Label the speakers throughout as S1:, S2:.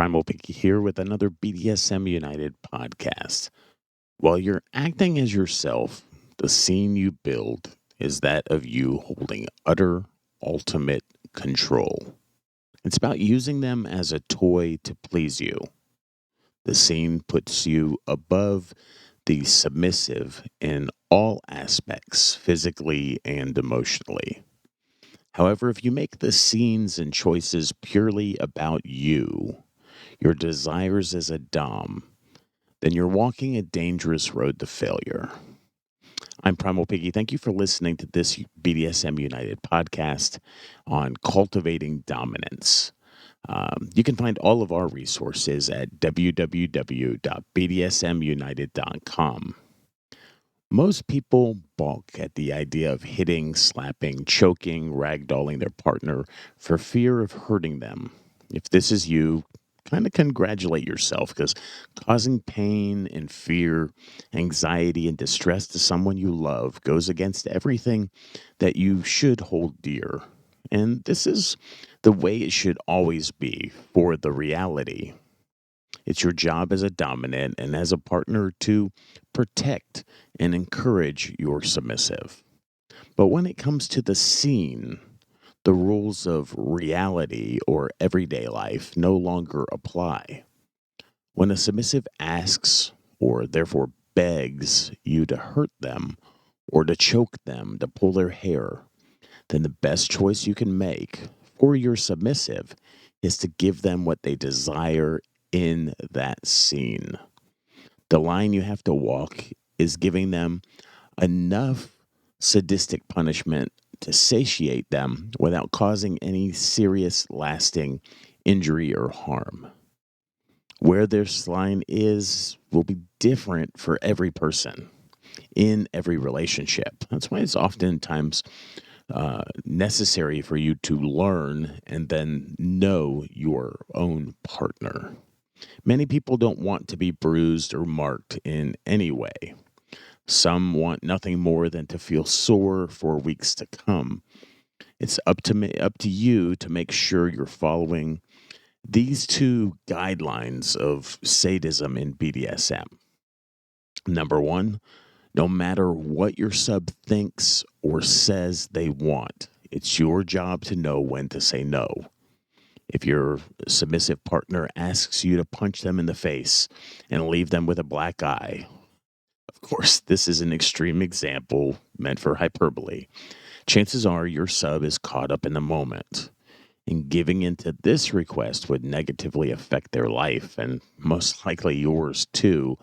S1: Primal Pinky here with another BDSM United podcast. While you're acting as yourself, the scene you build is that of you holding utter, ultimate control. It's about using them as a toy to please you. The scene puts you above the submissive in all aspects, physically and emotionally. However, if you make the scenes and choices purely about you, your desires as a Dom, then you're walking a dangerous road to failure. I'm Primal Piggy. Thank you for listening to this BDSM United podcast on cultivating dominance. You can find all of our resources at www.bdsmunited.com. Most people balk at the idea of hitting, slapping, choking, ragdolling their partner for fear of hurting them. If this is you, kind of congratulate yourself because causing pain and fear, anxiety, and distress to someone you love goes against everything that you should hold dear. And this is the way it should always be for the reality. It's your job as a dominant and as a partner to protect and encourage your submissive. But when it comes to the scene, the rules of reality or everyday life no longer apply. When a submissive asks, or therefore begs, you to hurt them, or to choke them, to pull their hair, then the best choice you can make for your submissive is to give them what they desire in that scene. The line you have to walk is giving them enough sadistic punishment to satiate them without causing any serious, lasting injury or harm. Where this line is will be different for every person in every relationship. That's why it's oftentimes necessary for you to learn and then know your own partner. Many people don't want to be bruised or marked in any way. Some want nothing more than to feel sore for weeks to come. It's up to you to make sure you're following these two guidelines of sadism in BDSM. Number one, no matter what your sub thinks or says they want, it's your job to know when to say no. If your submissive partner asks you to punch them in the face and leave them with a black eye, of course, this is an extreme example meant for hyperbole. Chances are your sub is caught up in the moment, and giving into this request would negatively affect their life and most likely yours too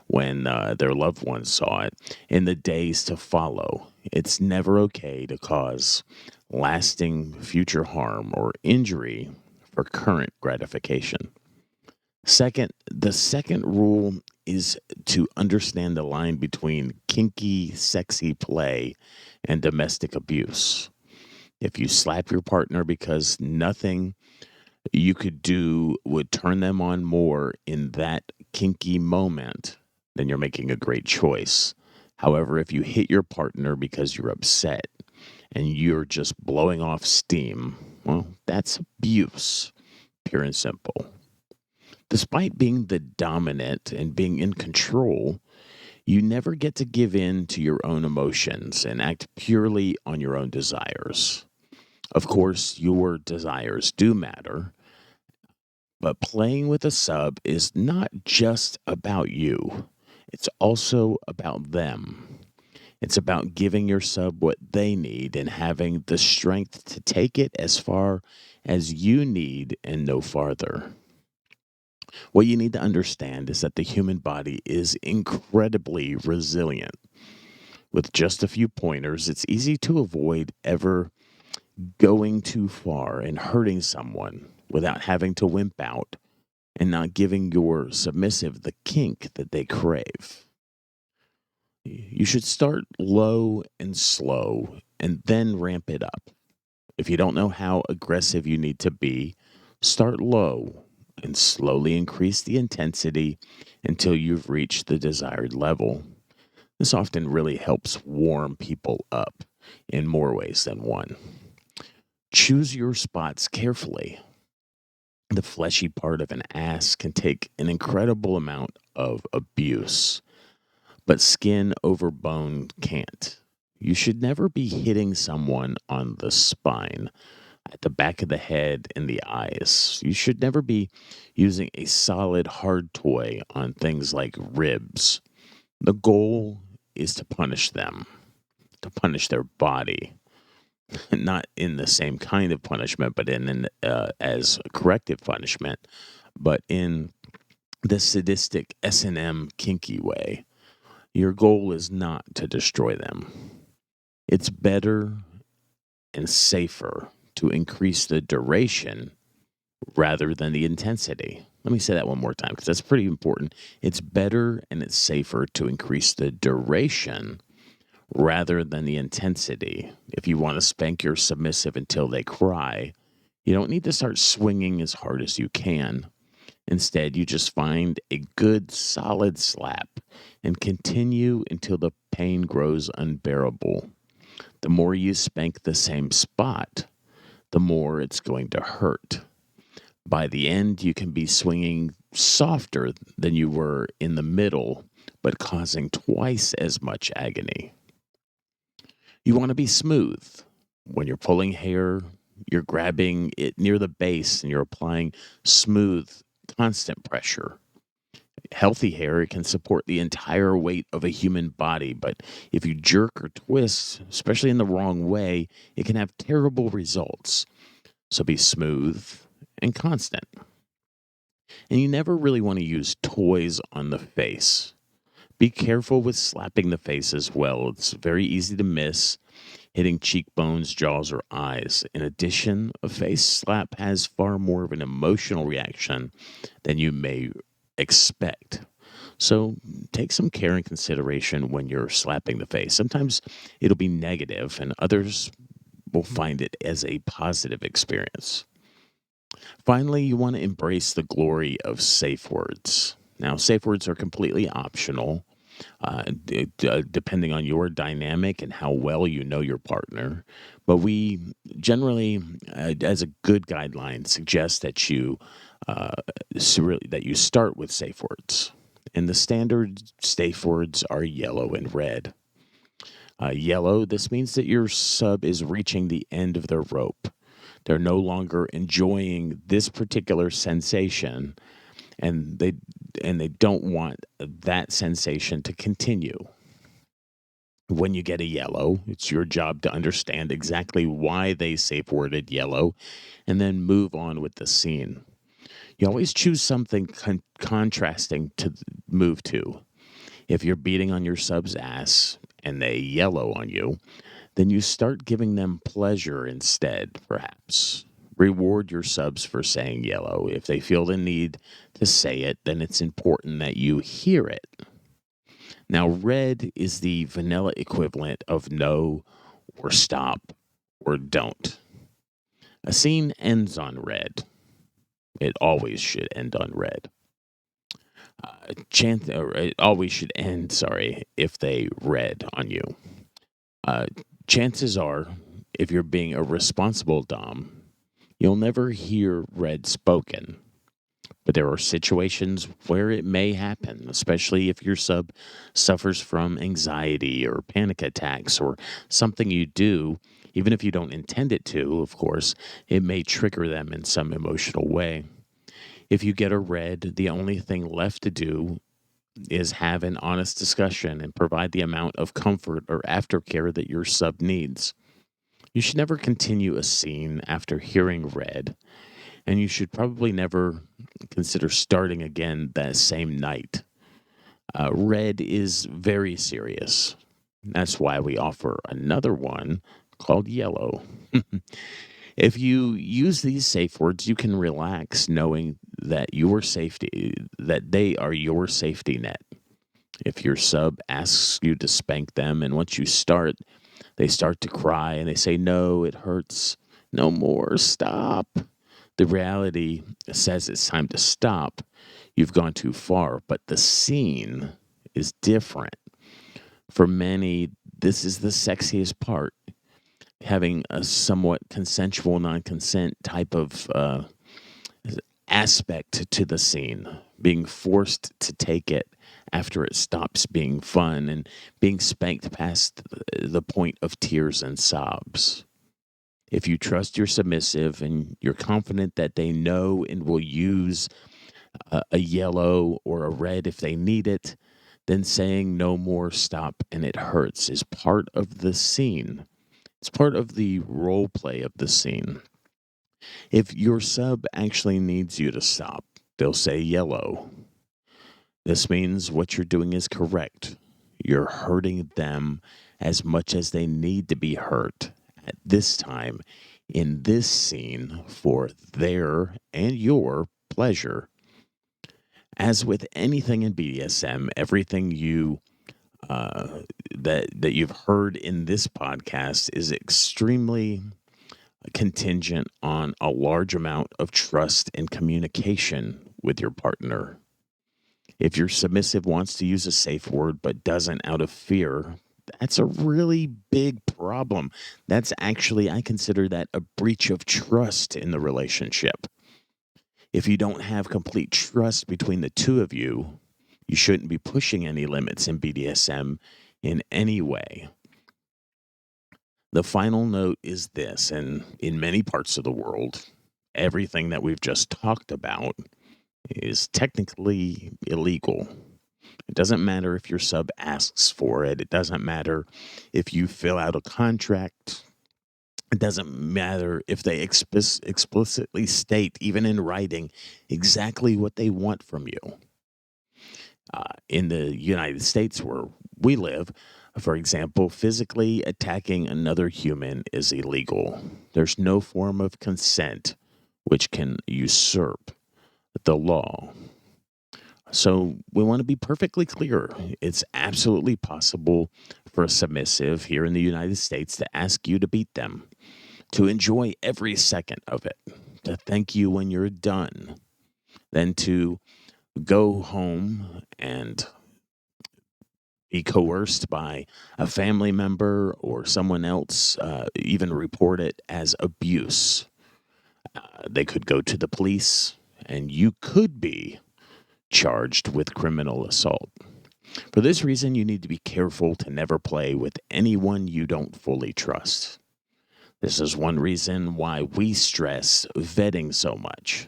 S1: when their loved ones saw it in the days to follow. It's never okay to cause lasting future harm or injury for current gratification. Second, the second rule is to understand the line between kinky, sexy play and domestic abuse. If you slap your partner because nothing you could do would turn them on more in that kinky moment, then you're making a great choice. However, if you hit your partner because you're upset and you're just blowing off steam, well, that's abuse, pure and simple. Despite being the dominant and being in control, you never get to give in to your own emotions and act purely on your own desires. Of course, your desires do matter, but playing with a sub is not just about you. It's also about them. It's about giving your sub what they need and having the strength to take it as far as you need and no farther. What you need to understand is that the human body is incredibly resilient. With just a few pointers, it's easy to avoid ever going too far and hurting someone without having to wimp out and not giving your submissive the kink that they crave. You should start low and slow and then ramp it up. If you don't know how aggressive you need to be, start low and slowly increase the intensity until you've reached the desired level. This often really helps warm people up in more ways than one. Choose your spots carefully. The fleshy part of an ass can take an incredible amount of abuse, but skin over bone can't. You should never be hitting someone on the spine, at the back of the head, and the eyes. You should never be using a solid hard toy on things like ribs. The goal is to punish them, to punish their body, not in the same kind of punishment, but in an as corrective punishment, but in the sadistic S&M kinky way. Your goal is not to destroy them. It's better and safer to increase the duration rather than the intensity. Let me say that one more time because that's pretty important. It's better and it's safer to increase the duration rather than the intensity. If you want to spank your submissive until they cry, you don't need to start swinging as hard as you can. Instead, you just find a good solid slap and continue until the pain grows unbearable. The more you spank the same spot, the more it's going to hurt. By the end, you can be swinging softer than you were in the middle, but causing twice as much agony. You want to be smooth. When you're pulling hair, you're grabbing it near the base and you're applying smooth, constant pressure. Healthy hair can support the entire weight of a human body, but if you jerk or twist, especially in the wrong way, it can have terrible results. So be smooth and constant. And you never really want to use toys on the face. Be careful with slapping the face as well. It's very easy to miss, hitting cheekbones, jaws, or eyes. In addition, a face slap has far more of an emotional reaction than you may expect. So take some care and consideration when you're slapping the face. Sometimes it'll be negative, and others will find it as a positive experience. Finally, you want to embrace the glory of safe words. Now, safe words are completely optional, depending on your dynamic and how well you know your partner. But we generally, as a good guideline, suggest that that you start with safe words. And the standard safe words are yellow and red. Yellow, this means that your sub is reaching the end of their rope. They're no longer enjoying this particular sensation, and they don't want that sensation to continue. When you get a yellow, it's your job to understand exactly why they safe worded yellow and then move on with the scene. You always choose something contrasting to move to. If you're beating on your sub's ass and they yellow on you, then you start giving them pleasure instead, perhaps. Reward your subs for saying yellow. If they feel the need to say it, then it's important that you hear it. Now, red is the vanilla equivalent of no or stop or don't. A scene ends on red. It always should end on red. Or it always should end, if they red on you. Uh, Chances are, if you're being a responsible Dom, you'll never hear red spoken. But there are situations where it may happen, especially if your sub suffers from anxiety or panic attacks or something you do, even if you don't intend it to, of course, it may trigger them in some emotional way. If you get a red, the only thing left to do is have an honest discussion and provide the amount of comfort or aftercare that your sub needs. You should never continue a scene after hearing red, and you should probably never consider starting again that same night. Red is very serious. That's why we offer another one called yellow. If you use these safe words, you can relax knowing that they are your safety net. If your sub asks you to spank them, and once you start, they start to cry and they say, "No, it hurts. No more. Stop." The reality says it's time to stop. You've gone too far, but the scene is different. For many, this is the sexiest part. Having a somewhat consensual non consent type of aspect to the scene, being forced to take it after it stops being fun and being spanked past the point of tears and sobs. If you trust your submissive and you're confident that they know and will use a yellow or a red if they need it, then saying no more, stop, and it hurts is part of the scene. It's part of the role play of the scene. If your sub actually needs you to stop, they'll say yellow. This means what you're doing is correct. You're hurting them as much as they need to be hurt at this time in this scene for their and your pleasure. As with anything in BDSM, everything that you've heard in this podcast is extremely contingent on a large amount of trust and communication with your partner. If your submissive wants to use a safe word but doesn't out of fear, that's a really big problem. That's actually, I consider that a breach of trust in the relationship. If you don't have complete trust between the two of you, you shouldn't be pushing any limits in BDSM in any way. The final note is this, and in many parts of the world, everything that we've just talked about is technically illegal. It doesn't matter if your sub asks for it. It doesn't matter if you fill out a contract. It doesn't matter if they explicitly state, even in writing, exactly what they want from you. In the United States, where we live, for example, physically attacking another human is illegal. There's no form of consent which can usurp the law. So we want to be perfectly clear. It's absolutely possible for a submissive here in the United States to ask you to beat them, to enjoy every second of it, to thank you when you're done, then to go home and be coerced by a family member or someone else, even report it as abuse. They could go to the police, and you could be charged with criminal assault. For this reason, you need to be careful to never play with anyone you don't fully trust. This is one reason why we stress vetting so much.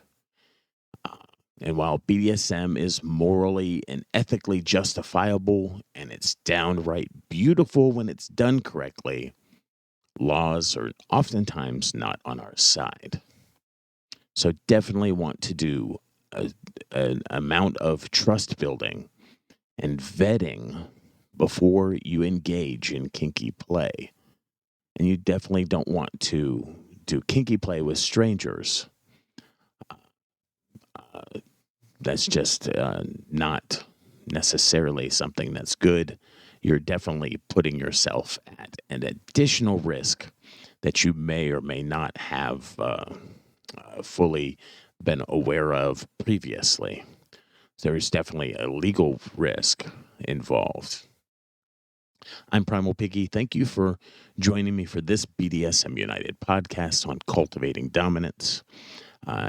S1: And while BDSM is morally and ethically justifiable, and it's downright beautiful when it's done correctly, laws are oftentimes not on our side. So definitely want to do an amount of trust building and vetting before you engage in kinky play. And you definitely don't want to do kinky play with strangers. That's just not necessarily something that's good. You're definitely putting yourself at an additional risk that you may or may not have fully been aware of previously. There's definitely a legal risk involved. I'm Primal Piggy. Thank you for joining me for this BDSM United podcast on cultivating dominance.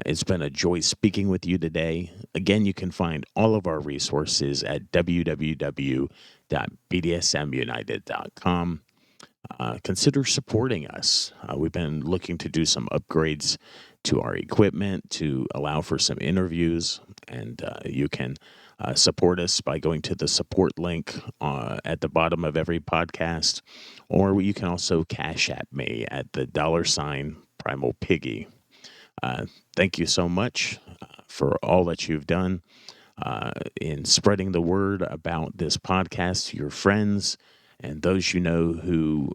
S1: It's been a joy speaking with you today. Again, you can find all of our resources at www.bdsmunited.com. Consider supporting us. We've been looking to do some upgrades to our equipment to allow for some interviews, and you can support us by going to the support link at the bottom of every podcast, or you can also Cash App me at the $ Primal Piggy. Thank you so much for all that you've done in spreading the word about this podcast to your friends and those you know who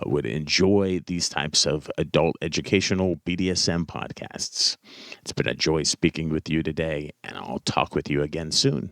S1: would enjoy these types of adult educational BDSM podcasts. It's been a joy speaking with you today, and I'll talk with you again soon.